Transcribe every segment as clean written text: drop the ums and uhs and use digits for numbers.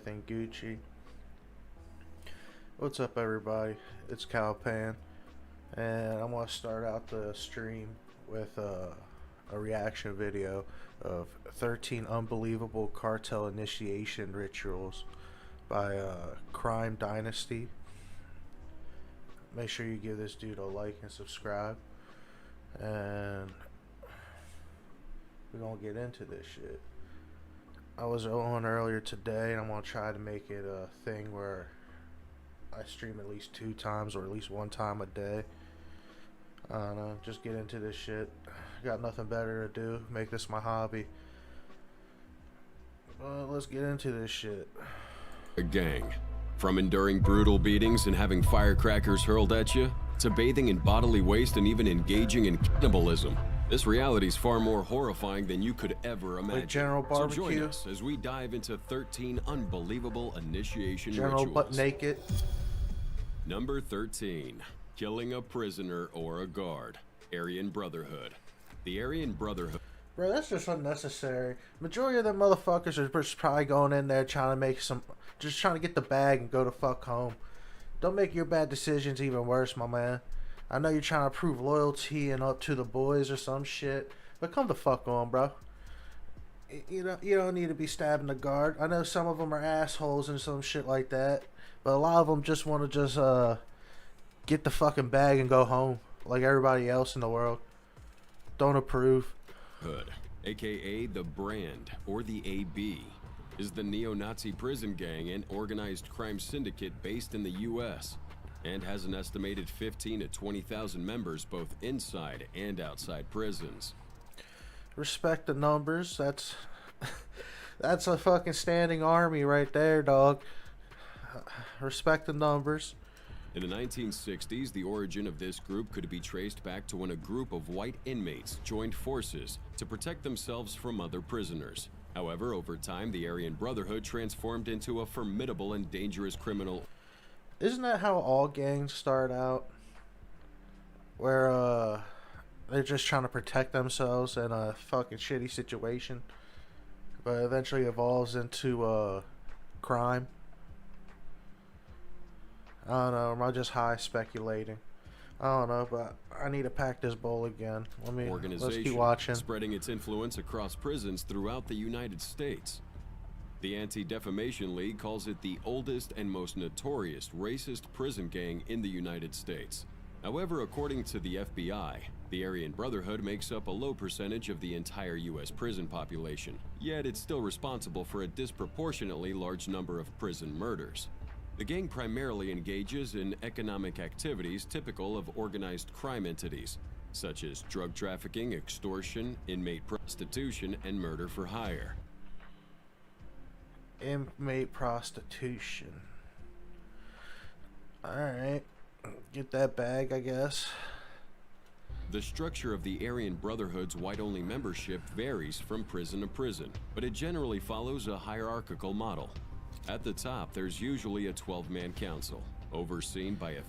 everything Gucci. What's up, everybody? It's Cowpan, and I'm gonna start out the stream with a reaction video of 13 Unbelievable Cartel Initiation Rituals by Crime Dynasty. Make sure you give this dude a like and subscribe, and we're gonna get into this shit. I was on earlier today, and I'm gonna try to make it a thing where I stream at least 2 times or at least 1 time a day. I don't know, just get into this shit. Got nothing better to do, make this my hobby. Let's get into this shit. A gang. From enduring brutal beatings and having firecrackers hurled at you, to bathing in bodily waste and even engaging in cannibalism. This reality is far more horrifying than you could ever imagine. Like General Barbecue. So join us as we dive into 13 unbelievable initiation General rituals. Butt Naked. Number 13. Killing a prisoner or a guard. Aryan Brotherhood. The Aryan Brotherhood. Bro, that's just unnecessary. Majority of them motherfuckers are just probably going in there trying to make some, just trying to get the bag and go the fuck home. Don't make your bad decisions even worse, my man. I know you're trying to prove loyalty and up to the boys or some shit, but come the fuck on, bro. You don't need to be stabbing the guard. I know some of them are assholes and some shit like that, but a lot of them just want to just get the fucking bag and go home like everybody else in the world. Don't approve. Hood, aka the Brand, or the AB, is the neo-Nazi prison gang and organized crime syndicate based in the U.S. and has an estimated 15 to 20,000 members both inside and outside prisons. Respect the numbers. That's that's a fucking standing army right there, dog. Respect the numbers. In the 1960s, the origin of this group could be traced back to when a group of white inmates joined forces to protect themselves from other prisoners. However, over time, the Aryan Brotherhood transformed into a formidable and dangerous criminal. Isn't that how all gangs start out? Where they're just trying to protect themselves in a fucking shitty situation, but eventually evolves into crime. I don't know, am I just high speculating? I don't know, but I need to pack this bowl again. Let's keep watching. Spreading its influence across prisons throughout the United States. The Anti-Defamation League calls it the oldest and most notorious racist prison gang in the United States. However, according to the FBI, the Aryan Brotherhood makes up a low percentage of the entire U.S. prison population, yet it's still responsible for a disproportionately large number of prison murders. The gang primarily engages in economic activities typical of organized crime entities, such as drug trafficking, extortion, inmate prostitution, and murder for hire. Inmate prostitution. Alright. Get that bag, I guess. The structure of the Aryan Brotherhood's white-only membership varies from prison to prison, but it generally follows a hierarchical model. At the top, there's usually a 12-man council, overseen by a...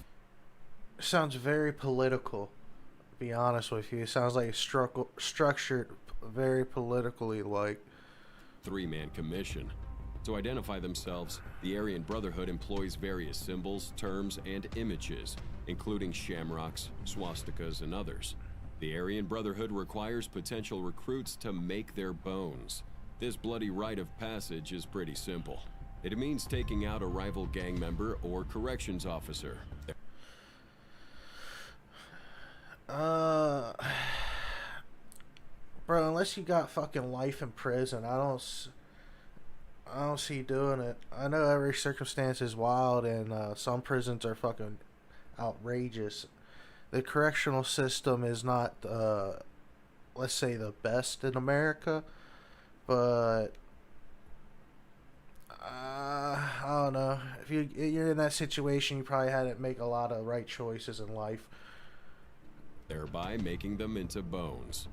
Sounds very political, to be honest with you. It sounds like it's structured very politically, like... 3-man commission. To identify themselves, the Aryan Brotherhood employs various symbols, terms, and images, including shamrocks, swastikas, and others. The Aryan Brotherhood requires potential recruits to make their bones. This bloody rite of passage is pretty simple. It means taking out a rival gang member or corrections officer. Bro, unless you got fucking life in prison, I don't see you doing it. I know every circumstance is wild, and some prisons are fucking outrageous. The correctional system is not, let's say, the best in America, but I don't know. If you're in that situation, you probably had to make a lot of right choices in life. Thereby making them into bones.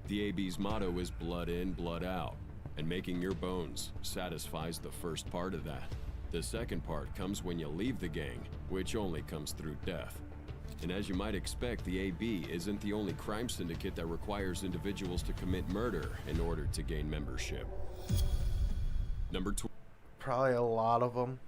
The AB's motto is blood in, blood out. And making your bones satisfies the first part of that. The second part comes when you leave the gang, which only comes through death. And as you might expect, the AB isn't the only crime syndicate that requires individuals to commit murder in order to gain membership. Number 2. Probably a lot of them.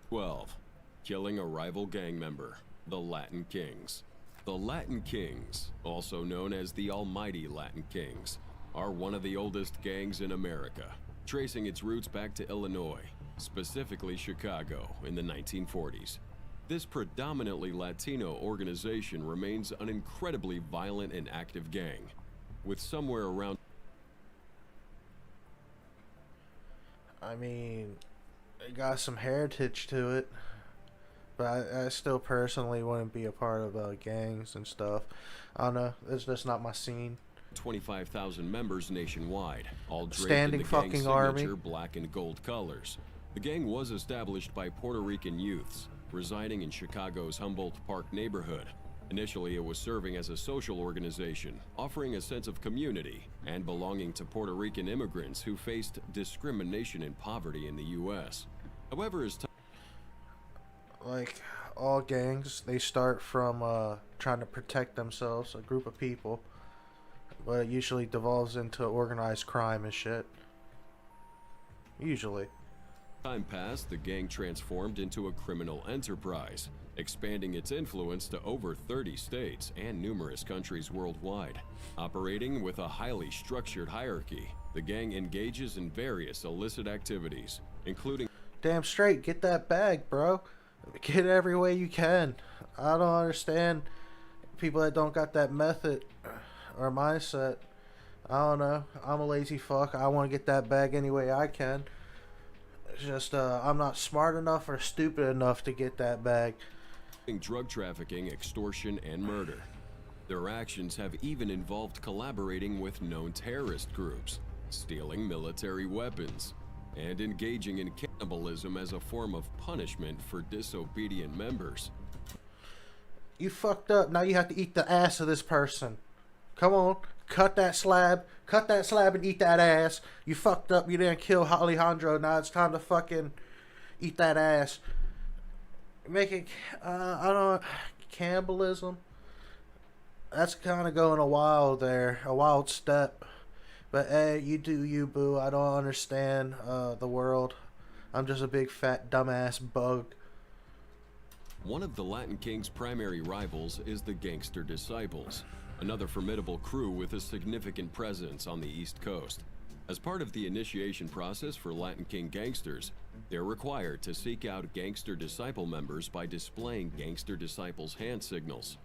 12. Killing a rival gang member, the Latin Kings. The Latin Kings, also known as the Almighty Latin Kings, are one of the oldest gangs in America, tracing its roots back to Illinois, specifically Chicago, in the 1940s. This predominantly Latino organization remains an incredibly violent and active gang, with somewhere around... I mean, it got some heritage to it, but I still personally wouldn't be a part of gangs and stuff. I don't know, it's just not my scene. 25,000 members nationwide, all draped Standing in the fucking gang's army. signature black and gold colors. The gang was established by Puerto Rican youths residing in Chicago's Humboldt Park neighborhood. Initially, it was serving as a social organization, offering a sense of community and belonging to Puerto Rican immigrants who faced discrimination and poverty in the U.S. However, as time... Like all gangs, they start from trying to protect themselves, a group of people, but it usually devolves into organized crime and shit. Usually. Time passed, the gang transformed into a criminal enterprise, expanding its influence to over 30 states and numerous countries worldwide. Operating with a highly structured hierarchy, the gang engages in various illicit activities, including... Damn straight, get that bag, bro. Get it every way you can. I don't understand people that don't got that method or mindset. I don't know. I'm a lazy fuck. I want to get that bag any way I can. It's just I'm not smart enough or stupid enough to get that bag. Drug trafficking, extortion, and murder. Their actions have even involved collaborating with known terrorist groups, stealing military weapons, and engaging in cannibalism as a form of punishment for disobedient members. You fucked up. Now you have to eat the ass of this person. Come on. Cut that slab and eat that ass. You fucked up. You didn't kill Alejandro. Now it's time to fucking eat that ass. Make it, I don't, cannibalism. That's kind of going a wild step. But hey, you do you, boo. I don't understand the world. I'm just a big fat dumbass bug. One of the Latin King's primary rivals is the Gangster Disciples, another formidable crew with a significant presence on the East Coast. As part of the initiation process for Latin King gangsters, they're required to seek out Gangster Disciple members by displaying Gangster Disciples' hand signals.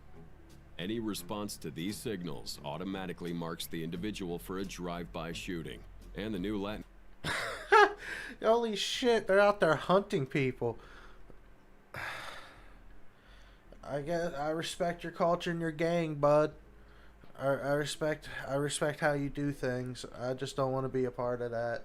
Any response to these signals automatically marks the individual for a drive-by shooting, and the new Latin... Holy shit, they're out there hunting people. I guess I respect your culture and your gang, bud. I respect how you do things. I just don't want to be a part of that.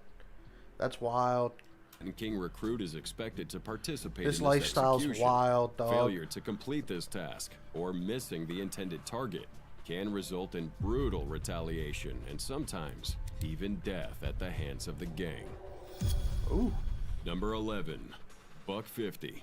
That's wild. Latin King recruit is expected to participate This in lifestyle's execution. wild, dog. Failure to complete this task or missing the intended target can result in brutal retaliation and sometimes even death at the hands of the gang. Ooh. Number 11, Buck 50,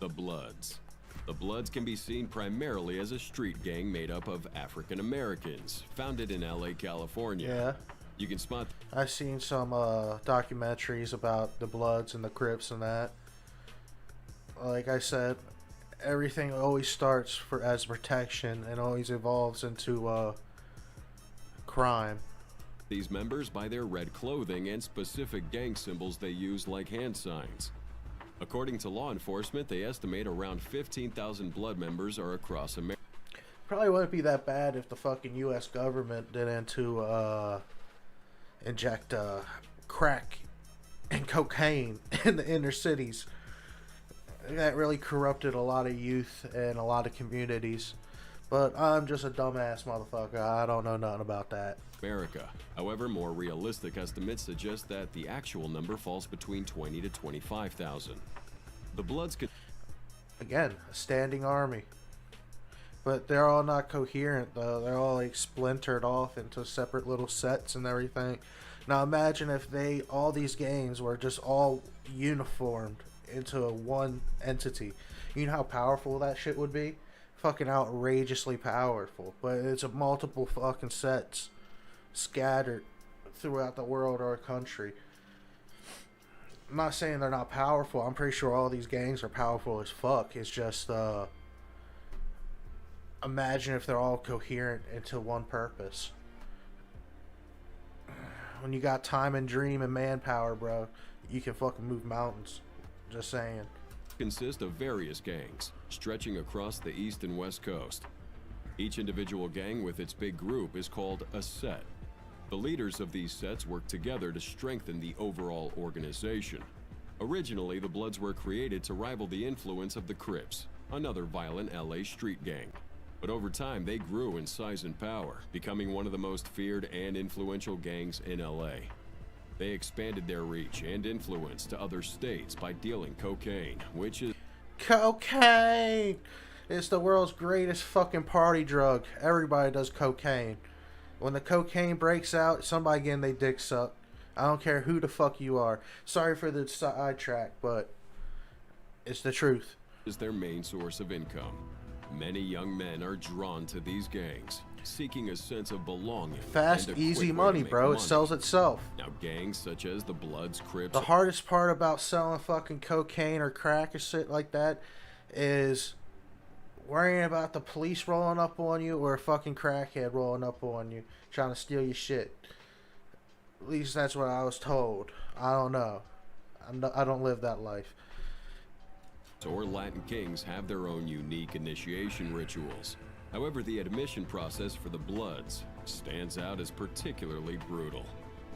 the Bloods. The Bloods can be seen primarily as a street gang made up of African Americans, founded in LA, California. Yeah. You can spot... I've seen some documentaries about the Bloods and the Crips and that. Like I said, everything always starts as protection and always evolves into crime. These members by their red clothing and specific gang symbols they use like hand signs. According to law enforcement, they estimate around 15,000 Blood members are across America. Probably wouldn't be that bad if the fucking U.S. government didn't inject crack and cocaine in the inner cities. That really corrupted a lot of youth and a lot of communities. But I'm just a dumbass motherfucker. I don't know nothing about that. America. However, more realistic estimates suggest that the actual number falls between 20 to 25,000. The Bloods could... Again, a standing army. But they're all not coherent, though. They're all like splintered off into separate little sets and everything. Now imagine if all these gangs were just all uniformed into one entity. You know how powerful that shit would be? Fucking outrageously powerful. But it's a multiple fucking sets scattered throughout the world or country. I'm not saying they're not powerful. I'm pretty sure all these gangs are powerful as fuck. It's just imagine if they're all coherent into one purpose. When you got time and dream and manpower, bro, you can fucking move mountains. Just saying. Consist of various gangs stretching across the east and west coast. Each individual gang with its big group is called a set. The leaders of these sets work together to strengthen the overall organization. Originally, the Bloods were created to rival the influence of the Crips, another violent LA street gang. But over time, they grew in size and power, becoming one of the most feared and influential gangs in LA. They expanded their reach and influence to other states by dealing cocaine, which is... Cocaine! It's the world's greatest fucking party drug. Everybody does cocaine. When the cocaine breaks out, somebody getting their dick sucked. I don't care who the fuck you are. Sorry for the sidetrack, but it's the truth. Is their main source of income. Many young men are drawn to these gangs, seeking a sense of belonging. Fast, easy money, bro. It sells itself. Now, gangs such as the Bloods, Crips... The hardest part about selling fucking cocaine or crack or shit like that is worrying about the police rolling up on you or a fucking crackhead rolling up on you trying to steal your shit. At least that's what I was told. I don't know. I don't live that life. Or Latin kings have their own unique initiation rituals. However, the admission process for the Bloods stands out as particularly brutal.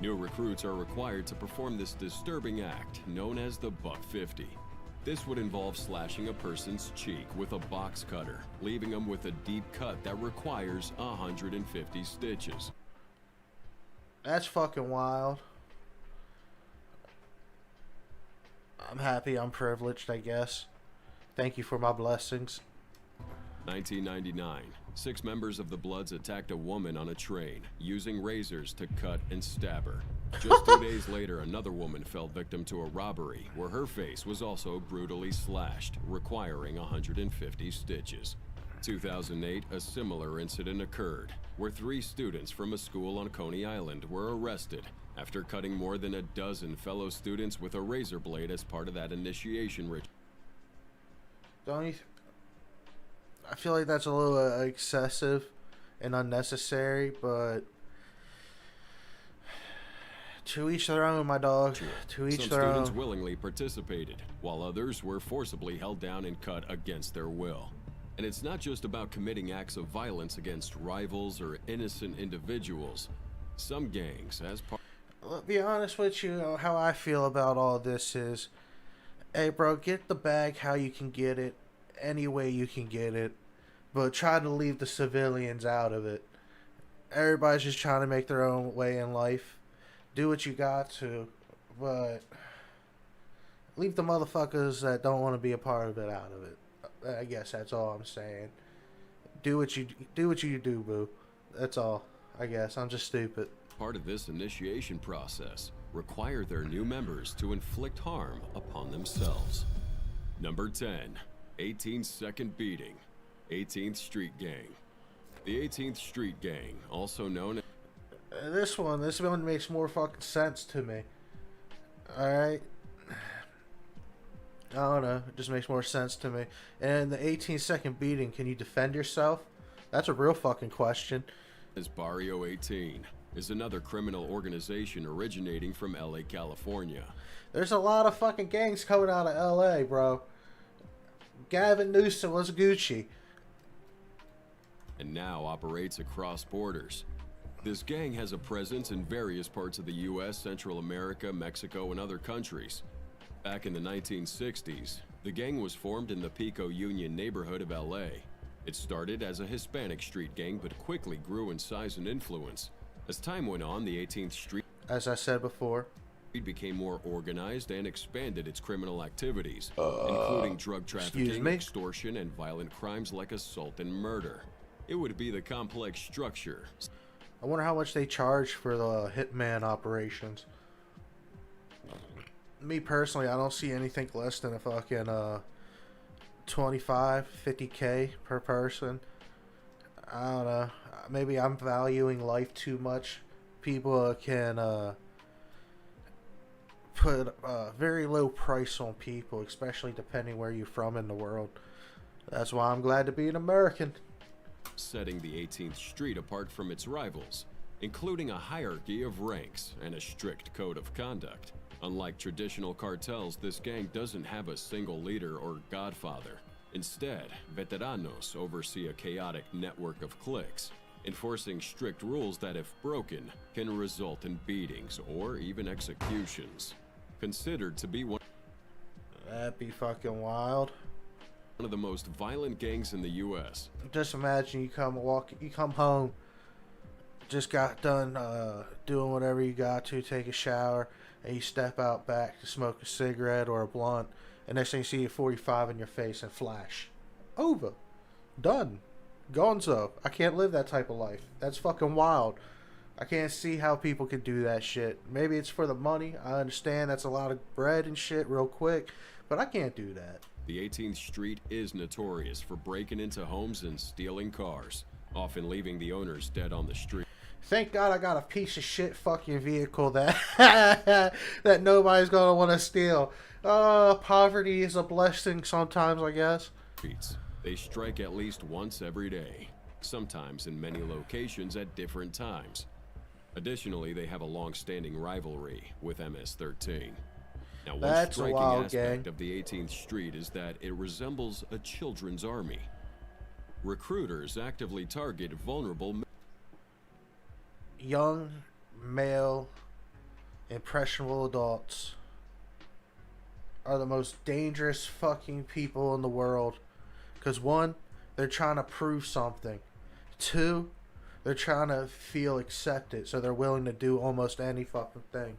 New recruits are required to perform this disturbing act known as the Buck 50. This would involve slashing a person's cheek with a box cutter, leaving them with a deep cut that requires 150 stitches. That's fucking wild. I'm happy I'm privileged, I guess. Thank you for my blessings. 1999, 6 members of the Bloods attacked a woman on a train, using razors to cut and stab her. Just 2 days later, another woman fell victim to a robbery, where her face was also brutally slashed, requiring 150 stitches. 2008, a similar incident occurred, where 3 students from a school on Coney Island were arrested after cutting more than a dozen fellow students with a razor blade as part of that initiation ritual. Don't you... I feel like that's a little excessive and unnecessary, but to each their own, my dog. To each Some their own. students willingly participated, while others were forcibly held down and cut against their will. And it's not just about committing acts of violence against rivals or innocent individuals. Some gangs, as part... I'll be honest with you, how I feel about all this is, hey bro, get the bag how you can get it, any way you can get it, but try to leave the civilians out of it. Everybody's just trying to make their own way in life. Do what you got to, but leave the motherfuckers that don't want to be a part of it out of it. I guess that's all I'm saying. Do what you do, boo. That's all. I guess I'm just stupid. Part of this initiation process require their new members to inflict harm upon themselves. Number 10, 18-second beating, 18th Street Gang. The 18th Street Gang, also known as... This one makes more fucking sense to me. Alright? I don't know. It just makes more sense to me. And the 18-second beating, can you defend yourself? That's a real fucking question. As Barrio 18 is another criminal organization originating from LA, California. There's a lot of fucking gangs coming out of LA, bro. Gavin Newsom was Gucci. And now operates across borders. This gang has a presence in various parts of the U.S., Central America, Mexico, and other countries. Back in the 1960s, the gang was formed in the Pico Union neighborhood of LA. It started as a Hispanic street gang, but quickly grew in size and influence. As time went on, the 18th Street, as I said before, became more organized and expanded its criminal activities, including drug trafficking, extortion, and violent crimes like assault and murder. It would be the complex structure. I wonder how much they charge for the hitman operations. Me personally, I don't see anything less than a fucking 25-50K per person. I don't know. Maybe I'm valuing life too much. People can put a very low price on people, especially depending where you're from in the world. That's why I'm glad to be an American. Setting the 18th Street apart from its rivals, including a hierarchy of ranks and a strict code of conduct. Unlike traditional cartels, this gang doesn't have a single leader or godfather. Instead, veteranos oversee a chaotic network of cliques, enforcing strict rules that, if broken, can result in beatings or even executions. Considered to be one That'd be fucking wild. of the most violent gangs in the U.S. Just imagine you come home, just got done doing whatever you got to, take a shower, and you step out back to smoke a cigarette or a blunt, and next thing you see a 45 in your face and flash. Over. Done. Gonzo. I can't live that type of life. That's fucking wild. I can't see how people can do that shit. Maybe it's for the money. I understand that's a lot of bread and shit real quick, but I can't do that. The 18th Street is notorious for breaking into homes and stealing cars, often leaving the owners dead on the street. Thank God I got a piece of shit fucking vehicle that that nobody's gonna want to steal. Poverty is a blessing sometimes, I guess. They strike at least once every day, sometimes in many locations at different times. Additionally, they have a long-standing rivalry with MS-13. Now, one That's a striking wild aspect gang. of the 18th Street is that it resembles a children's army. Recruiters actively target vulnerable Young, male, impressionable adults are the most dangerous fucking people in the world. Because one, they're trying to prove something. Two, they're trying to feel accepted, so they're willing to do almost any fucking thing.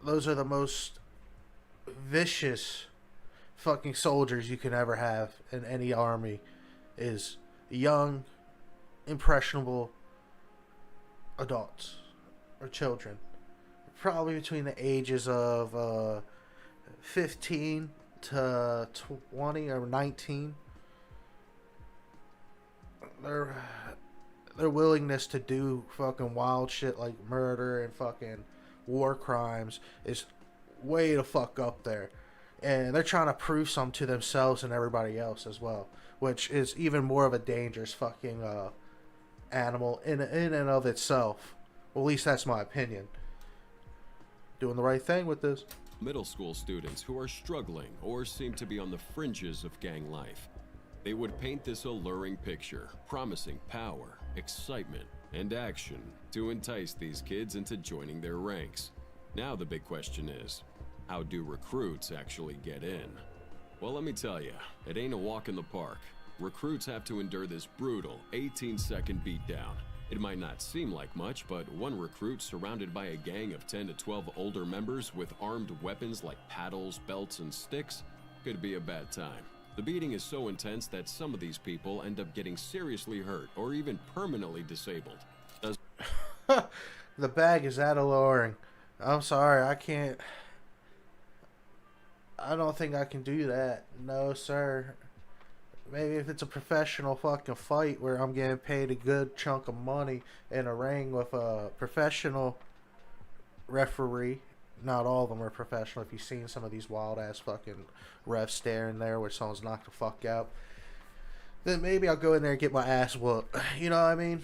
Those are the most vicious fucking soldiers you can ever have in any army. Is young, impressionable adults or children, probably between the ages of 15 to 20 or 19. Their willingness to do fucking wild shit like murder and fucking war crimes is way the fuck up there, and they're trying to prove something to themselves and everybody else as well, which is even more of a dangerous fucking animal in and of itself. Well, at least that's my opinion. Doing the right thing with this. middle school students who are struggling or seem to be on the fringes of gang life. They would paint this alluring picture, promising power, excitement, and action to entice these kids into joining their ranks. Now the big question is, how do recruits actually get in? Well, let me tell you, it ain't a walk in the park. Recruits have to endure this brutal 18-second beatdown. It might not seem like much, but one recruit surrounded by a gang of 10 to 12 older members with armed weapons like paddles, belts, and sticks could be a bad time. The beating is so intense that some of these people end up getting seriously hurt or even permanently disabled. The bag is that alluring. I'm sorry, I don't think I can do that. No, sir. Maybe if it's a professional fucking fight where I'm getting paid a good chunk of money in a ring with a professional referee. Not all of them are professional. If you've seen some of these wild ass fucking refs staring there where someone's knocked the fuck out, then maybe I'll go in there and get my ass whooped. You know what I mean?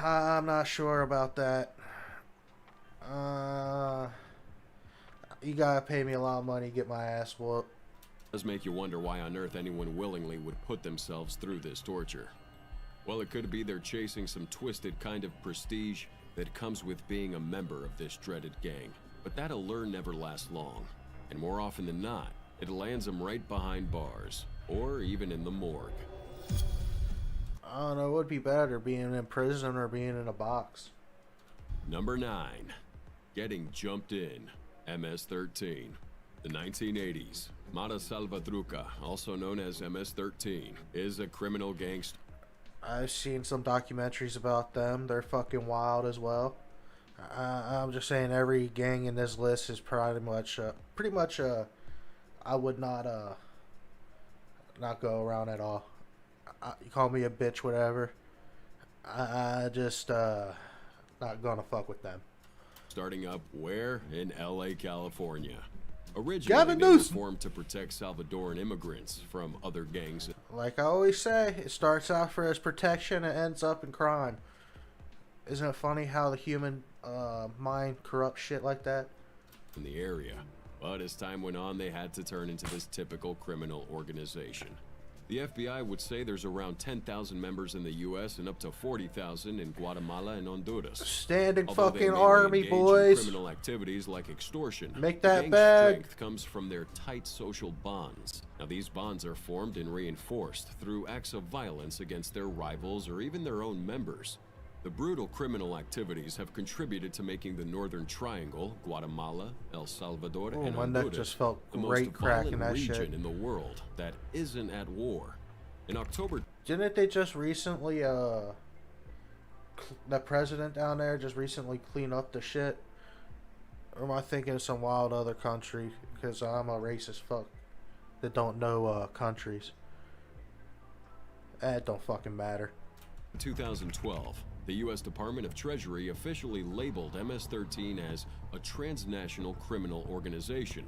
I'm not sure about that. You gotta pay me a lot of money to get my ass whooped. It does make you wonder why on earth anyone willingly would put themselves through this torture. Well, it could be they're chasing some twisted kind of prestige that comes with being a member of this dreaded gang. But that allure never lasts long, and more often than not, it lands them right behind bars, or even in the morgue. I don't know, it would be better being in prison or being in a box. Number 9. Getting jumped in. MS-13. The 1980s. Mara Salvatrucha, also known as MS-13, is a criminal gangster. I've seen some documentaries about them. They're fucking wild as well. I'm just saying every gang in this list is pretty much I would not go around at all. You call me a bitch, whatever. I just not gonna fuck with them. starting up where? In LA, California. Originally, Gavin they were Newsom. formed to protect Salvadoran immigrants from other gangs Like I always say, it starts out for as protection and ends up in crime. Isn't it funny how the human mind corrupts shit like that? in the area. But as time went on, they had to turn into this typical criminal organization. The FBI would say there's around 10,000 members in the U.S. and up to 40,000 in Guatemala and Honduras. Standing Although they fucking mainly army, engage in boys. criminal activities like extortion. Make the that gang's bag. strength comes from their tight social bonds. Now, these bonds are formed and reinforced through acts of violence against their rivals or even their own members. The brutal criminal activities have contributed to making the Northern Triangle, Guatemala, El Salvador, Oh, and my neck Honduras just felt the most great cracking violent that region shit. in the world that isn't at war. In October Didn't they just recently, the president down there just recently clean up the shit? Or am I thinking of some wild other country? Because I'm a racist fuck that don't know countries. It don't fucking matter. 2012, the U.S. Department of Treasury officially labeled MS-13 as a transnational criminal organization,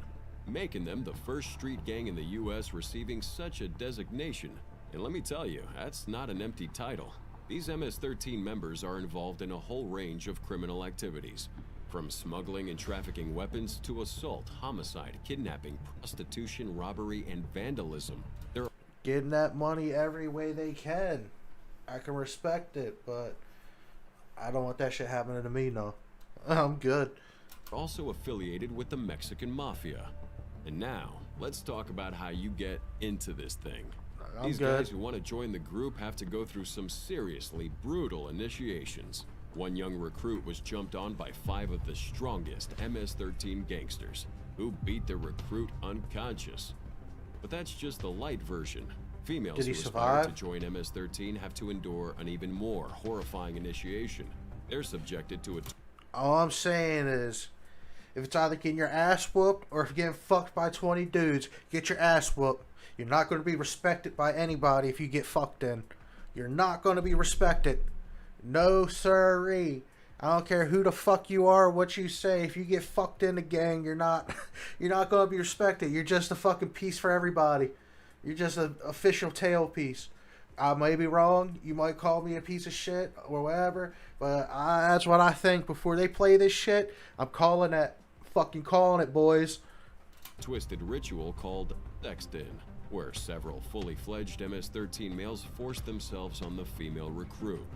making them the first street gang in the U.S. receiving such a designation. And let me tell you, that's not an empty title. These MS-13 members are involved in a whole range of criminal activities, from smuggling and trafficking weapons to assault, homicide, kidnapping, prostitution, robbery, and vandalism. They're Getting that money every way they can. I can respect it, but I don't want that shit happening to me, no. I'm good. also affiliated with the Mexican Mafia. And now, let's talk about how you get into this thing. These guys who want to join the group have to go through some seriously brutal initiations. One young recruit was jumped on by 5 of the strongest MS-13 gangsters, who beat the recruit unconscious. But that's just the light version. Females who aspire to join MS-13 have to endure an even more horrifying initiation. They're subjected to a... All I'm saying is, if it's either getting your ass whooped or if you're getting fucked by 20 dudes, get your ass whooped. You're not going to be respected by anybody if you get fucked in. You're not going to be respected. No sirree. I don't care who the fuck you are, what you say. If you get fucked in the gang, you're not going to be respected. You're just a fucking piece for everybody. You're just an official tail piece. I may be wrong. You might call me a piece of shit or whatever, but that's what I think. Before they play this shit, I'm calling it. Fucking calling it, boys. Twisted ritual called Sexton, where several fully fledged MS-13 males force themselves on the female recruit.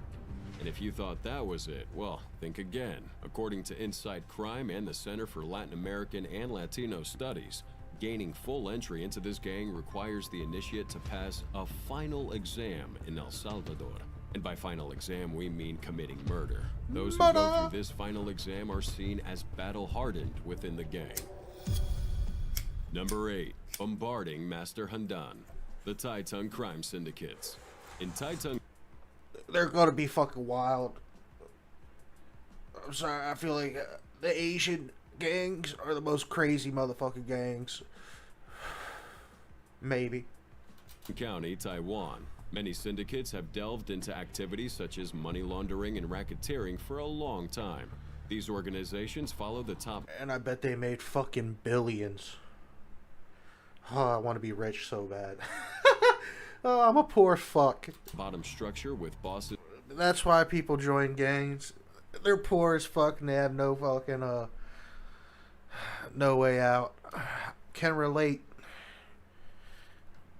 And if you thought that was it, well, think again. According to Inside Crime and the Center for Latin American and Latino Studies, gaining full entry into this gang requires the initiate to pass a final exam in El Salvador. And by final exam, we mean committing murder. Those who go through this final exam are seen as battle-hardened within the gang. Number 8. Bombarding Master Handan, the Tai-Tung crime syndicates. In Tai-Tung... They're gonna be fucking wild. I'm sorry, I feel like the Asian gangs are the most crazy motherfucking gangs. Maybe. County, Taiwan. Many syndicates have delved into activities such as money laundering and racketeering for a long time. These organizations follow the top... And I bet they made fucking billions. Oh, I want to be rich so bad. Oh, I'm a poor fuck. Bottom structure with bosses... That's why people join gangs. They're poor as fuck and they have no fucking, no way out. Can relate.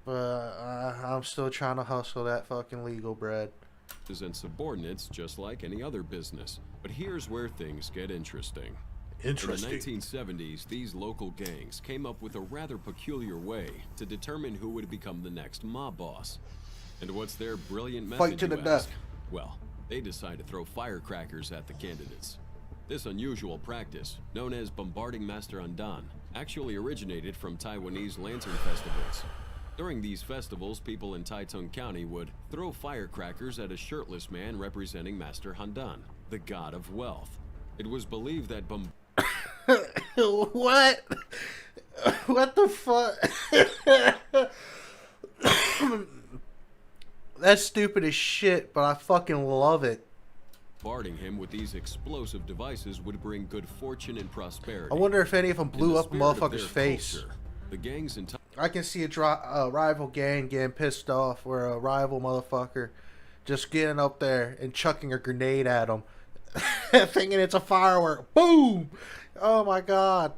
But I'm still trying to hustle that fucking legal bread. And subordinates just like any other business. But here's where things get interesting. In the 1970s, these local gangs came up with a rather peculiar way to determine who would become the next mob boss. And what's their brilliant method, fight to the death. Well, they decide to throw firecrackers at the candidates. This unusual practice, known as bombarding Master Handan, actually originated from Taiwanese lantern festivals. During these festivals, people in Tai-Tung County would throw firecrackers at a shirtless man representing Master Handan, the god of wealth. It was believed that What? What the fuck? That's stupid as shit, but I fucking love it. Bombarding him with these explosive devices would bring good fortune and prosperity. I wonder if any of them In blew the up a spirit of motherfucker's their face. culture, the gang's entire I can see a rival gang getting pissed off, or a rival motherfucker just getting up there and chucking a grenade at them, thinking it's a firework. Boom! Oh my god.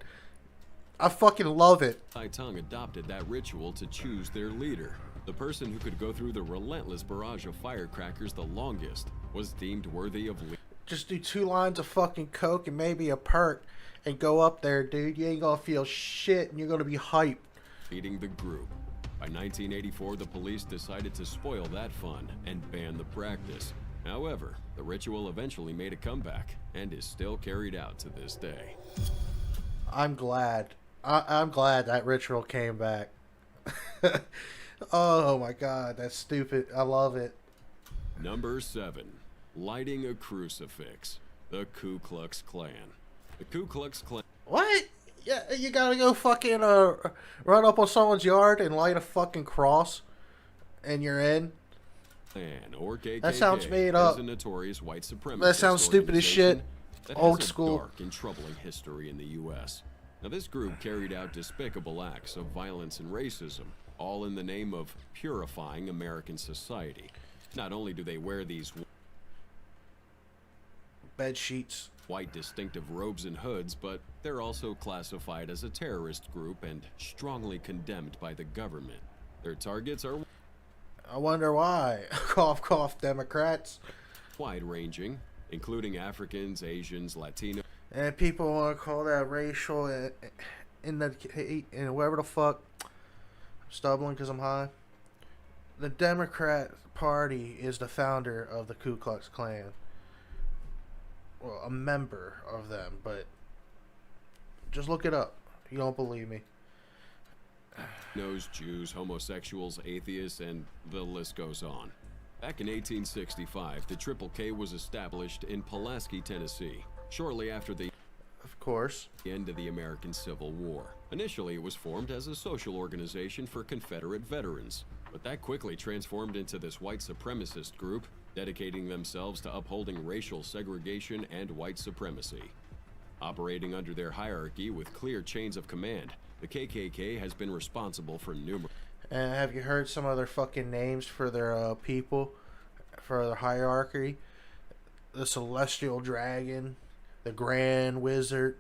I fucking love it. tongue adopted that ritual to choose their leader. The person who could go through the relentless barrage of firecrackers the longest was deemed worthy of leadership. Just do 2 lines of fucking coke and maybe a perk and go up there, dude. You ain't gonna feel shit and you're gonna be hyped. Leading the group. By 1984, the police decided to spoil that fun and ban the practice. However, the ritual eventually made a comeback and is still carried out to this day. I'm glad. I'm glad that ritual came back. Oh my god, that's stupid. I love it. Number 7. Lighting a crucifix. The Ku Klux Klan. The Ku Klux Klan. What? Yeah, you gotta go fucking run up on someone's yard and light a fucking cross, and you're in. Or KKK That sounds made up. is a notorious white supremacist That sounds stupid as shit. that Old has a school. dark and troubling history in the U.S. Now, this group carried out despicable acts of violence and racism, all in the name of purifying American society. Not only do they wear these Bed sheets. white distinctive robes and hoods, but they're also classified as a terrorist group and strongly condemned by the government. Their targets are I wonder why. Cough, cough, Democrats. wide-ranging, including Africans, Asians, Latinos, And people want to call that racial in the and whatever the fuck. I'm stumbling because I'm high. The Democrat Party is the founder of the Ku Klux Klan. Well, a member of them, but just look it up. You don't believe me. Jews, homosexuals, atheists, and the list goes on. Back in 1865, the Triple K was established in Pulaski, Tennessee, shortly after the Of course. end of the American Civil War. Initially, it was formed as a social organization for Confederate veterans, but that quickly transformed into this white supremacist group, dedicating themselves to upholding racial segregation and white supremacy. Operating under their hierarchy with clear chains of command, the KKK has been responsible for numerous... And have you heard some of their fucking names for their people, for their hierarchy? The Celestial Dragon, the Grand Wizard.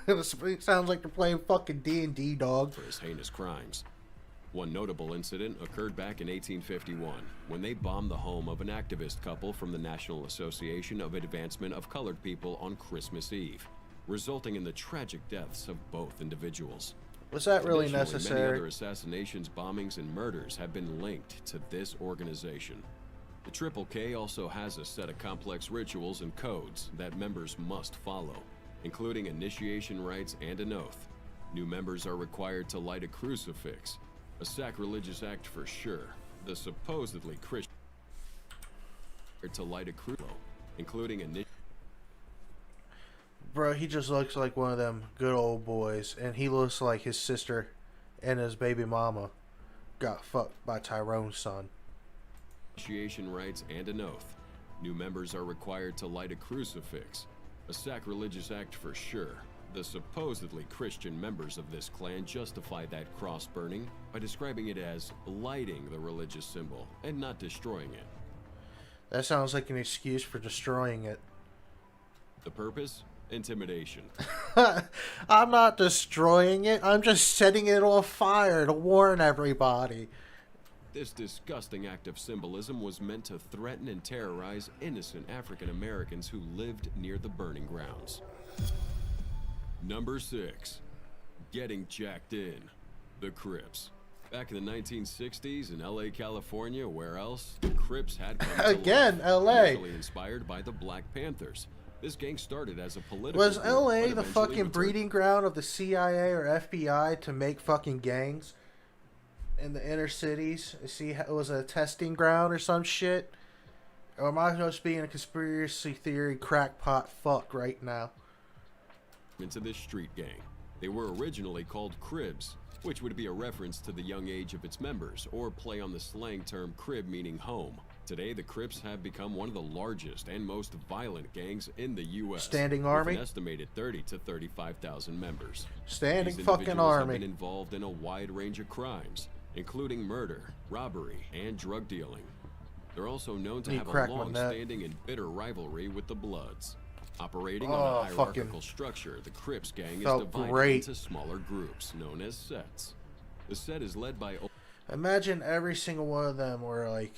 It sounds like they're playing fucking D&D, dog. for his heinous crimes. One notable incident occurred back in 1851, when they bombed the home of an activist couple from the National Association of Advancement of Colored People on Christmas Eve, resulting in the tragic deaths of both individuals. Was that really Additionally, many necessary? other assassinations, bombings, and murders have been linked to this organization. The Triple K also has a set of complex rituals and codes that members must follow, including initiation rites and an oath. New members are required to light a crucifix, a sacrilegious act for sure. The supposedly Christian to light a crucifix, including initiation. Bro, he just looks like one of them good old boys, and he looks like his sister and his baby mama got fucked by Tyrone's son. Initiation rites and an oath. New members are required to light a crucifix, a sacrilegious act for sure. The supposedly Christian members of this clan justify that cross burning by describing it as lighting the religious symbol and not destroying it. That sounds like an excuse for destroying it. The purpose? Intimidation. I'm not destroying it. I'm just setting it on fire to warn everybody. This disgusting act of symbolism was meant to threaten and terrorize innocent African Americans who lived near the burning grounds. Number 6. Getting jacked in. The Crips. Back in the 1960s in LA, California, where else? The Crips had come to Again, life, LA. initially inspired by the Black Panthers. This gang started as a political Was group, LA but the eventually fucking returned- breeding ground of the CIA or FBI to make fucking gangs in the inner cities? See, it was a testing ground or some shit? Or am I just being a conspiracy theory crackpot fuck right now? into this street gang. They were originally called Cribs, which would be a reference to the young age of its members, or play on the slang term crib meaning home. Today, the Crips have become one of the largest and most violent gangs in the U.S. Standing with army? an estimated 30 to 35,000 members. Standing These fucking individuals have army. been involved in a wide range of crimes, including murder, robbery, and drug dealing. They're also known to You have a crack my neck. long-standing and bitter rivalry with the Bloods. Operating Oh, on a hierarchical fucking structure, the Crips gang is felt divided great. into smaller groups known as sets. The set is led by Imagine every single one of them were like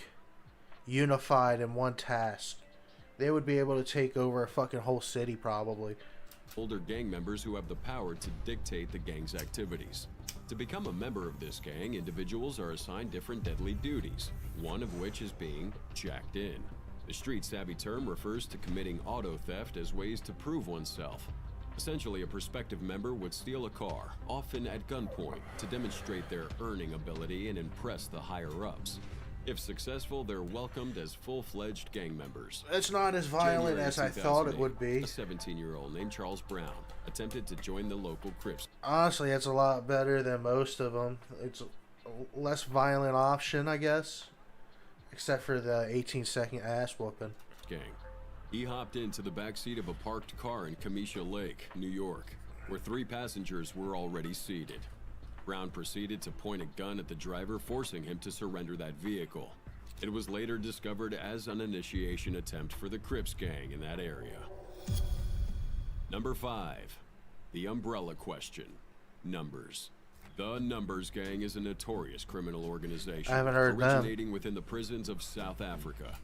unified in one task. They would be able to take over a fucking whole city probably. older gang members who have the power to dictate the gang's activities. To become a member of this gang, individuals are assigned different deadly duties, one of which is being jacked in. The street-savvy term refers to committing auto theft as ways to prove oneself. Essentially, a prospective member would steal a car, often at gunpoint, to demonstrate their earning ability and impress the higher-ups. If successful, they're welcomed as full-fledged gang members. It's not as violent January as I thought it 2008, would be. A 17-year-old named Charles Brown attempted to join the local Crips Honestly, it's a lot better than most of them. It's a less violent option, I guess. Except for the 18-second ass whooping. gang. He hopped into the backseat of a parked car in Camisha Lake, New York, where 3 passengers were already seated. Brown proceeded to point a gun at the driver, forcing him to surrender that vehicle. It was later discovered as an initiation attempt for the Crips gang in that area. Number 5. The Umbrella Question. Numbers. The Numbers Gang is a notorious criminal organization I haven't heard them. originating within the prisons of South Africa.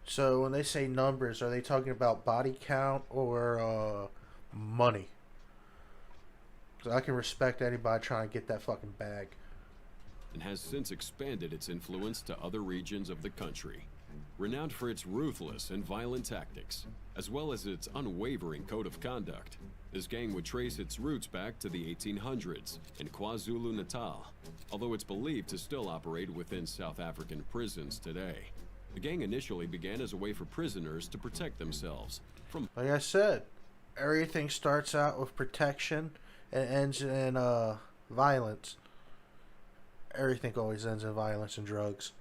So when they say numbers, are they talking about body count or money? 'Cause I can respect anybody trying to get that fucking bag. And has since expanded its influence to other regions of the country. Renowned for its ruthless and violent tactics, as well as its unwavering code of conduct, this gang would trace its roots back to the 1800s in KwaZulu-Natal, although it's believed to still operate within South African prisons today. The gang initially began as a way for prisoners to protect themselves from Like I said, everything starts out with protection and ends in violence. Everything always ends in violence and drugs.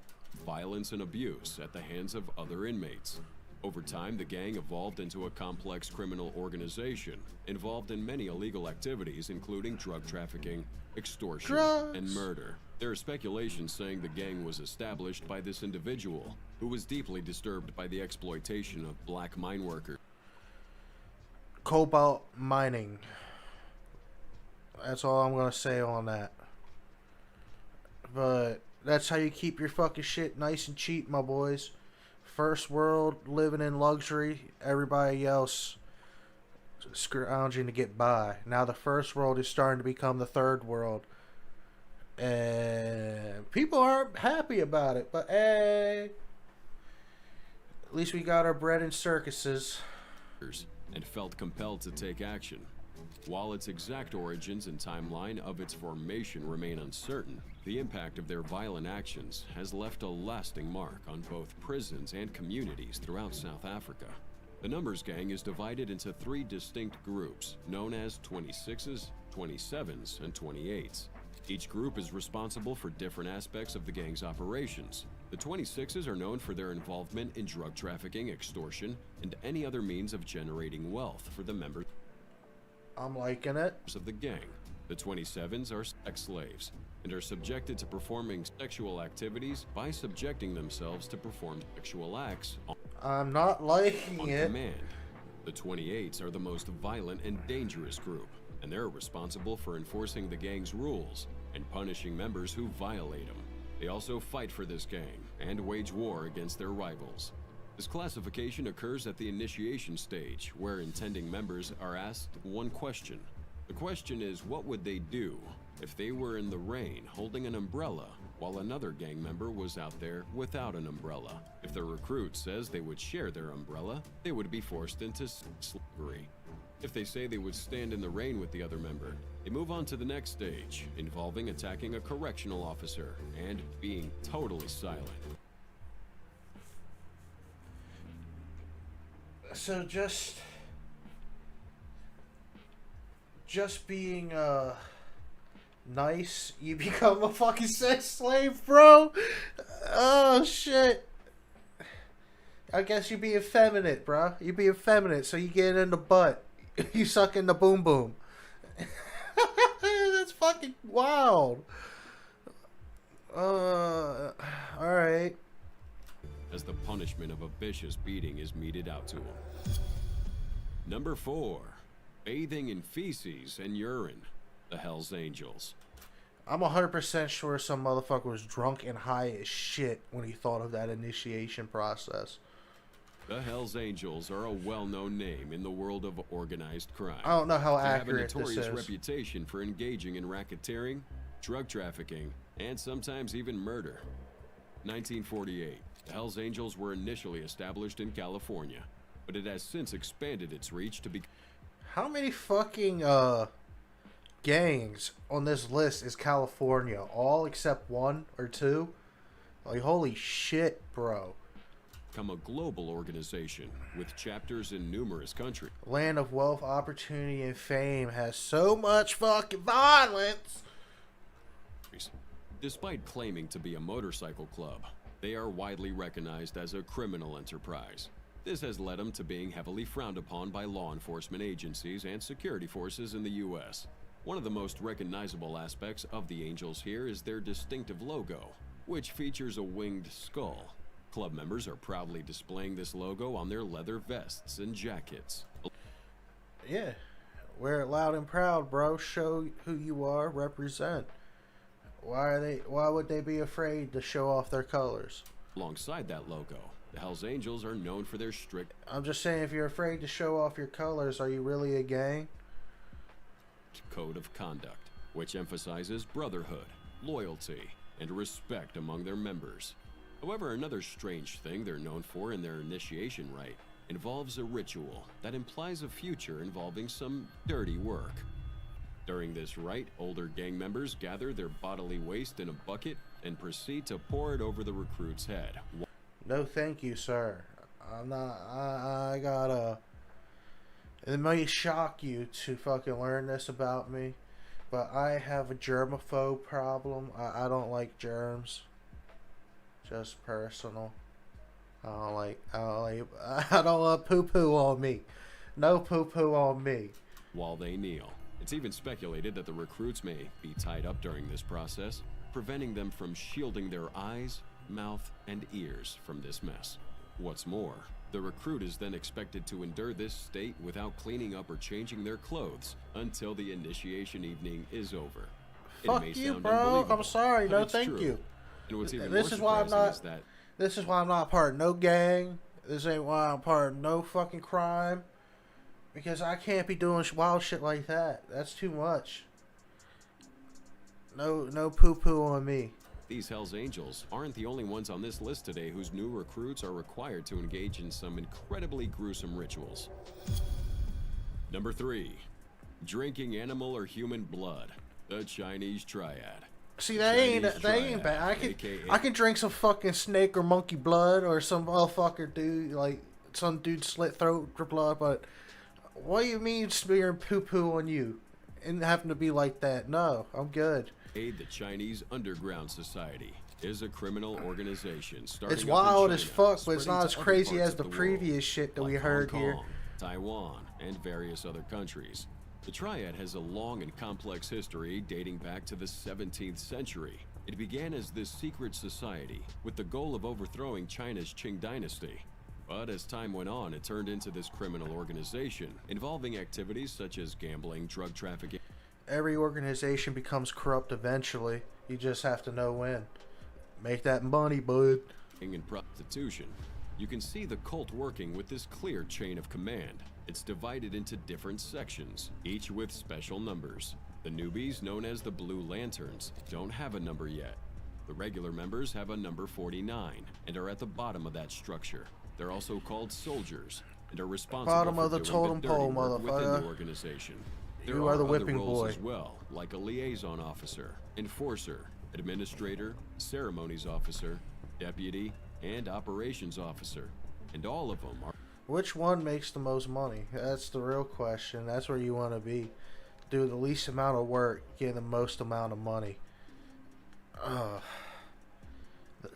violence and abuse at the hands of other inmates. Over time, the gang evolved into a complex criminal organization involved in many illegal activities, including drug trafficking, extortion, Drugs. and murder. There are speculations saying the gang was established by this individual, who was deeply disturbed by the exploitation of black mine workers. Cobalt mining. That's all I'm gonna say on that. But that's how you keep your fucking shit nice and cheap, my boys. First world, living in luxury. Everybody else scrounging to get by. Now the first world is starting to become the third world. And people aren't happy about it. But hey, at least we got our bread in circuses. And felt compelled to take action. While its exact origins and timeline of its formation remain uncertain, the impact of their violent actions has left a lasting mark on both prisons and communities throughout South Africa. The Numbers Gang is divided into 3 distinct groups, known as 26s, 27s, and 28s. Each group is responsible for different aspects of the gang's operations. The 26s are known for their involvement in drug trafficking, extortion, and any other means of generating wealth for the members I'm liking it. of the gang. The 27s are sex slaves and are subjected to performing sexual activities by subjecting themselves to perform sexual acts I'm not liking on it. command. The 28s are the most violent and dangerous group, and they're responsible for enforcing the gang's rules and punishing members who violate them. They also fight for this gang and wage war against their rivals. This classification occurs at the initiation stage, where intending members are asked one question. The question is, what would they do if they were in the rain holding an umbrella while another gang member was out there without an umbrella? If the recruit says they would share their umbrella, they would be forced into slavery. If they say they would stand in the rain with the other member, they move on to the next stage, involving attacking a correctional officer and being totally silent. So just being nice, you become a fucking sex slave, bro. Oh shit. I guess you be effeminate, bro. You be effeminate, so you get in the butt. You suck in the boom boom. That's fucking wild. Alright. As the punishment of a vicious beating is meted out to him. Number 4. Bathing in feces and urine. The Hells Angels. I'm 100% sure some motherfucker was drunk and high as shit when he thought of that initiation process. The Hells Angels are a well-known name in the world of organized crime. I don't know how They have a accurate this notorious is. reputation for engaging in racketeering, drug trafficking, and sometimes even murder. 1948, the Hells Angels were initially established in California, but it has since expanded its reach to be... How many fucking gangs on this list is California? All except 1 or 2? Like, holy shit, bro. become a global organization with chapters in numerous countries. Land of wealth, opportunity, and fame has so much fucking violence. Despite claiming to be a motorcycle club, they are widely recognized as a criminal enterprise. This has led them to being heavily frowned upon by law enforcement agencies and security forces in the U.S. One of the most recognizable aspects of the Angels here is their distinctive logo, which features a winged skull. Club members are proudly displaying this logo on their leather vests and jackets. Yeah, wear it loud and proud, bro. Show who you are, represent. Why would they be afraid to show off their colors? Alongside that logo, the Hells Angels are known for their strict I'm just saying, if you're afraid to show off your colors, are you really a gang? code of conduct, which emphasizes brotherhood, loyalty, and respect among their members. However, another strange thing they're known for in their initiation rite involves a ritual that implies a future involving some dirty work. During this rite, older gang members gather their bodily waste in a bucket and proceed to pour it over the recruit's head. No, thank you, sir. I'm not. I gotta. It may shock you to fucking learn this about me, but I have a germaphobe problem. I don't like germs. Just personal. I don't want poo poo on me. No poo poo on me. While they kneel, it's even speculated that the recruits may be tied up during this process, preventing them from shielding their eyes, mouth, and ears from this mess. What's more, the recruit is then expected to endure this state without cleaning up or changing their clothes until the initiation evening is over. Fuck you, bro. I'm sorry. No, thank you. And what's even This more is why I'm surprising not. is that This is why I'm not part of no gang. This ain't why I'm part of no fucking crime. Because I can't be doing wild shit like that. That's too much. No poo poo on me. these Hells Angels aren't the only ones on this list today whose new recruits are required to engage in some incredibly gruesome rituals. Number 3. Drinking animal or human blood. The Chinese Triad. See, that ain't bad. I can drink some fucking snake or monkey blood, or some motherfucker dude, like some dude slit throat for blood, but what do you mean smearing poo poo on you and having to be like that? No, I'm good. The Chinese Underground Society is a criminal organization starting It's up wild in as China, fuck, but it's spreading not to as other crazy parts as of the world, previous shit that like we heard Hong here. Kong, Taiwan, and various other countries. The Triad has a long and complex history dating back to the 17th century. It began as this secret society with the goal of overthrowing China's Qing dynasty. But as time went on, it turned into this criminal organization involving activities such as gambling, drug trafficking. Every organization becomes corrupt eventually. You just have to know when. Make that money, bud. And prostitution. You can see the cult working with this clear chain of command. It's divided into different sections, each with special numbers. The newbies, known as the Blue Lanterns, don't have a number yet. The regular members have a number 49 and are at the bottom of that structure. They're also called soldiers and are responsible Bottom for of the doing totem the dirty pole, work within motherfucker. the organization. You There are the other whipping roles boy. as well, like a liaison officer, enforcer, administrator, ceremonies officer, deputy, and operations officer. And all of them are... Which one makes the most money? That's the real question. That's where you want to be. Do the least amount of work, get the most amount of money.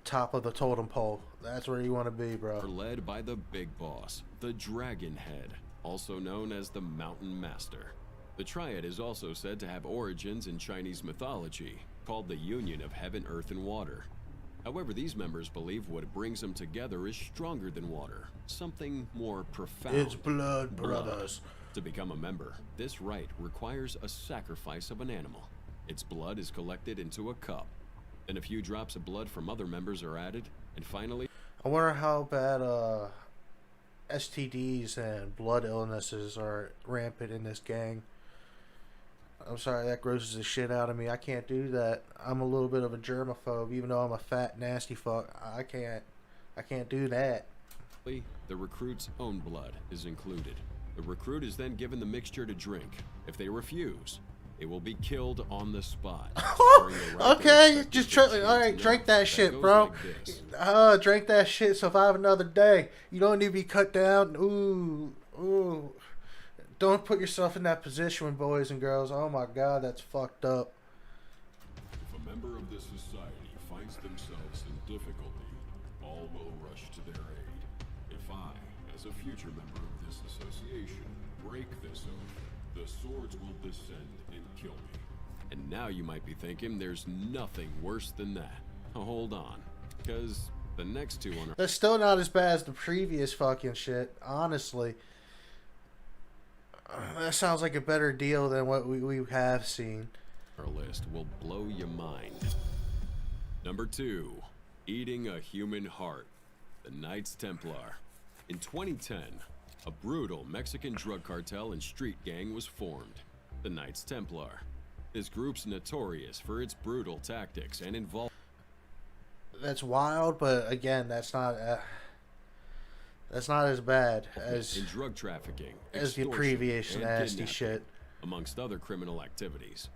top of the totem pole. That's where you want to be, are bro. led by the big boss, the Dragon Head, also known as the Mountain Master. The Triad is also said to have origins in Chinese mythology, called the Union of Heaven, Earth, and Water. However, these members believe what brings them together is stronger than water, something more profound. It's blood, brothers. To become a member, this rite requires a sacrifice of an animal. Its blood is collected into a cup. Then a few drops of blood from other members are added, and finally... I wonder how bad STDs and blood illnesses are rampant in this gang. I'm sorry, that grosses the shit out of me. I can't do that. I'm a little bit of a germaphobe, even though I'm a fat, nasty fuck. I can't do that. The recruit's own blood is included. The recruit is then given the mixture to drink. If they refuse, it will be killed on the spot. Okay, just alright, drink that shit, bro. Drink that shit, survive another day. You don't need to be cut down. Ooh. Don't put yourself in that position, boys and girls. Oh my god, that's fucked up. If a member of this society finds themselves in difficulty, all will rush to their aid. If I, as a future member of this association, break this oath, the swords will descend and kill me. And now you might be thinking there's nothing worse than that. Hold on, because the next two on That's still not as bad as the previous fucking shit, honestly. That sounds like a better deal than what we have seen. our list will blow your mind. Number 2, eating a human heart. The Knights Templar. In 2010, a brutal Mexican drug cartel and street gang was formed, the Knights Templar. This group's notorious for its brutal tactics and involvement. That's wild, but again, that's not as bad as in drug trafficking, as the extortion, previous and nasty kidnapping, shit. amongst other criminal activities.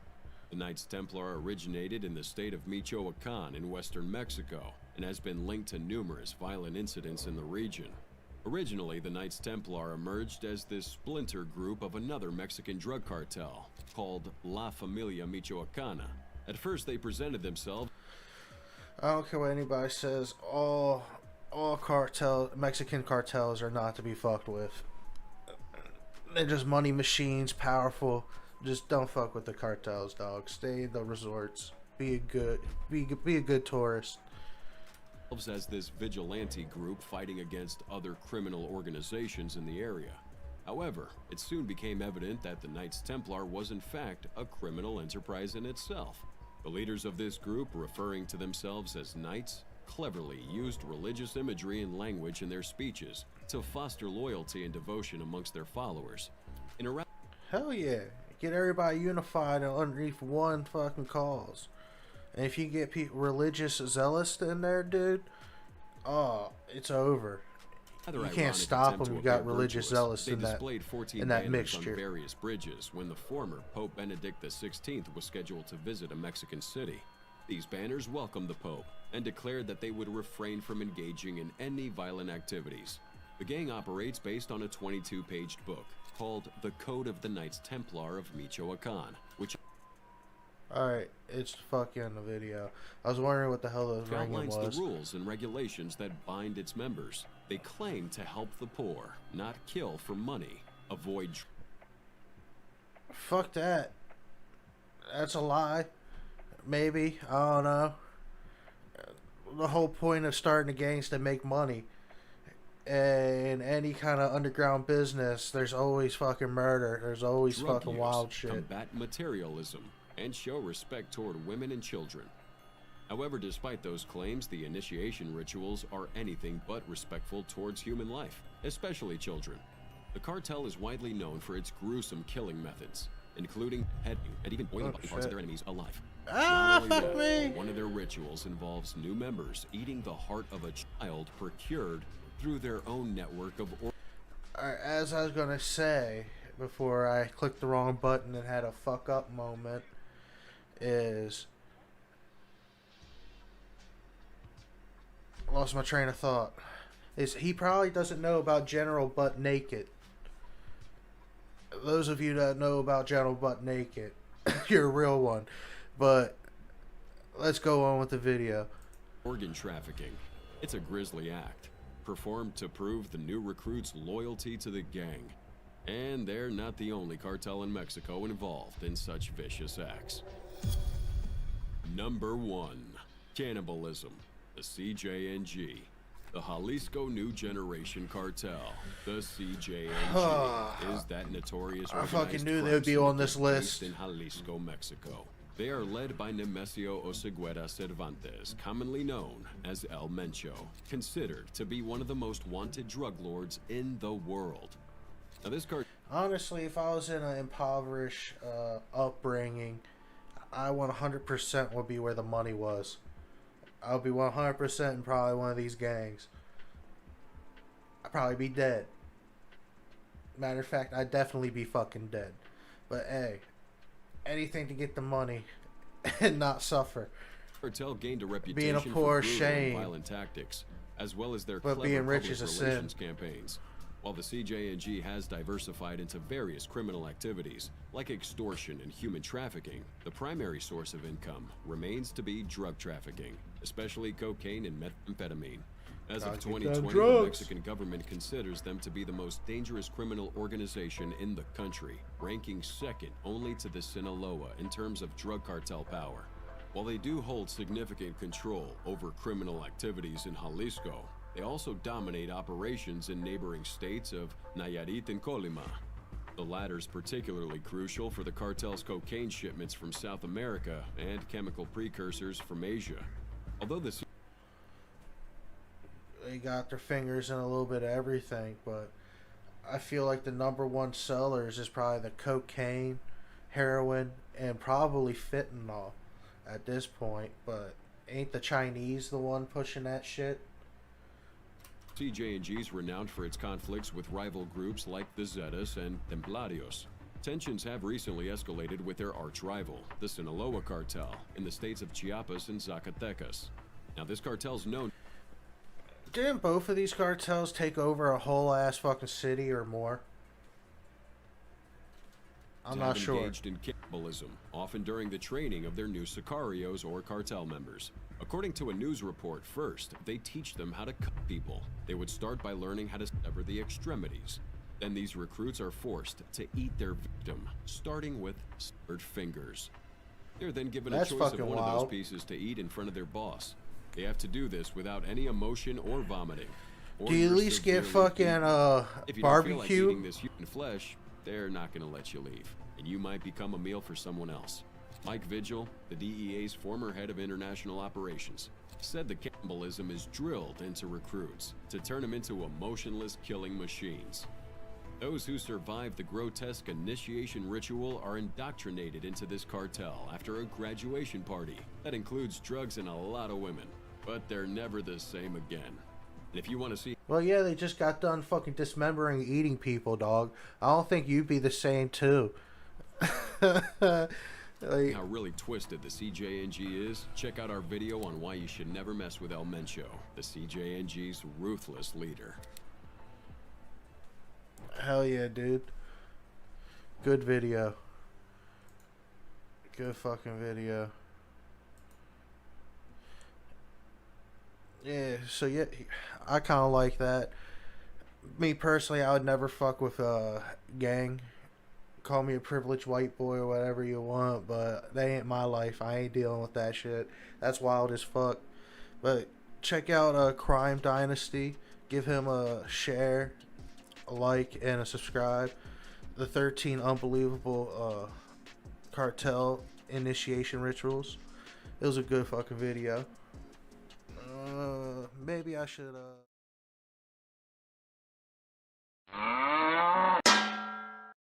The Knights Templar originated in the state of Michoacan in western Mexico and has been linked to numerous violent incidents in the region. Originally, the Knights Templar emerged as this splinter group of another Mexican drug cartel called La Familia Michoacana. At first, they presented themselves. I don't care what anybody says. All Mexican cartels are not to be fucked with. They're just money machines, powerful. Just don't fuck with the cartels, dog. Stay in the resorts. Be a good tourist. As this vigilante group fighting against other criminal organizations in the area. However, it soon became evident that the Knights Templar was in fact a criminal enterprise in itself. The leaders of this group, referring to themselves as Knights, cleverly used religious imagery and language in their speeches to foster loyalty and devotion amongst their followers. Hell yeah. Get everybody unified and underneath one fucking cause. And if you get people religious zealous in there, dude, oh, it's over. You can't stop them. You got religious zealous in that mixture. On various bridges when the former Pope Benedict XVI was scheduled to visit a Mexican city. These banners welcomed the Pope and declared that they would refrain from engaging in any violent activities. The gang operates based on a 22-page book called The Code of the Knights Templar of Michoacan, which alright, it's fucking the video. I was wondering what the hell the ringing outlines was. the rules and regulations that bind its members. They claim to help the poor, not kill for money. Avoid. Fuck that. That's a lie. Maybe. I don't know. The whole point of starting a gang is to make money. In any kind of underground business, there's always fucking murder. There's always drug fucking use, wild shit. Combat materialism, and show respect toward women and children. However, despite those claims, the initiation rituals are anything but respectful towards human life, especially children. The cartel is widely known for its gruesome killing methods, including heading and even boiling parts of their enemies alive. Fuck me! One of their rituals involves new members eating the heart of a child procured through their own network of Alright, as I was gonna say before I clicked the wrong button and had a fuck up moment, is lost my train of thought. Is he probably doesn't know about General Butt Naked. Those of you that know about General Butt Naked, you're a real one. But let's go on with the video. organ trafficking. It's a grisly act, performed to prove the new recruits' loyalty to the gang. And they're not the only cartel in Mexico involved in such vicious acts. Number 1. Cannibalism. The CJNG. The Jalisco New Generation Cartel. The CJNG is that notorious I organized fucking knew they crime would be on this syndicate based list. in Jalisco, Mexico. They are led by Nemesio Oseguera Cervantes, commonly known as El Mencho, considered to be one of the most wanted drug lords in the world. Now this Honestly, if I was in an impoverished upbringing, I 100% would be where the money was. I would be 100% in probably one of these gangs. I'd probably be dead. Matter of fact, I'd definitely be fucking dead. But hey, anything to get the money and not suffer. cartel gained a reputation Being a for poor brutal shame. and violent tactics, as well as their But clever being rich public is a sin. relations campaigns. While the CJNG has diversified into various criminal activities, like extortion and human trafficking, the primary source of income remains to be drug trafficking, especially cocaine and methamphetamine. As of 2020, the Mexican government considers them to be the most dangerous criminal organization in the country, ranking second only to the Sinaloa in terms of drug cartel power. While they do hold significant control over criminal activities in Jalisco, they also dominate operations in neighboring states of Nayarit and Colima. The latter is particularly crucial for the cartel's cocaine shipments from South America and chemical precursors from Asia. Although They got their fingers in a little bit of everything, but I feel like the number one sellers is probably the cocaine, heroin, and probably fentanyl at this point. But ain't the Chinese the one pushing that shit? CJNG is renowned for its conflicts with rival groups like the Zetas and Templarios. Tensions have recently escalated with their arch-rival, the Sinaloa cartel, in the states of Chiapas and Zacatecas. Now this cartel's known... Didn't both of these cartels take over a whole ass fucking city or more? I'm not sure. Engaged in cannibalism, often during the training of their new sicarios or cartel members. According to a news report, first, they teach them how to cut people. They would start by learning how to sever the extremities. Then these recruits are forced to eat their victim, starting with severed fingers. They're then given a choice of one of those pieces to eat in front of their boss. They have to do this without any emotion or vomiting. Do you at least get fucking if you barbecue? Don't feel like eating this human flesh, they're not going to let you leave, and you might become a meal for someone else. Mike Vigil, the DEA's former head of international operations, said the cannibalism is drilled into recruits to turn them into emotionless killing machines. Those who survive the grotesque initiation ritual are indoctrinated into this cartel after a graduation party that includes drugs and a lot of women, but they're never the same again. And if you want to see... Well, yeah, they just got done fucking dismembering eating people, dog. I don't think you'd be the same, too. Like, how really twisted the CJNG is, check out our video on why you should never mess with El Mencho, the CJNG's ruthless leader. Hell yeah, dude. Good video. Good fucking video. Yeah, so yeah, I kind of like that. Me personally, I would never fuck with a gang. Call me a privileged white boy or whatever you want, but that ain't my life. I ain't dealing with that shit. That's wild as fuck. But check out Crime Dynasty. Give him a share, a like, and a subscribe. The 13 Unbelievable Cartel Initiation Rituals. It was a good fucking video. Maybe I should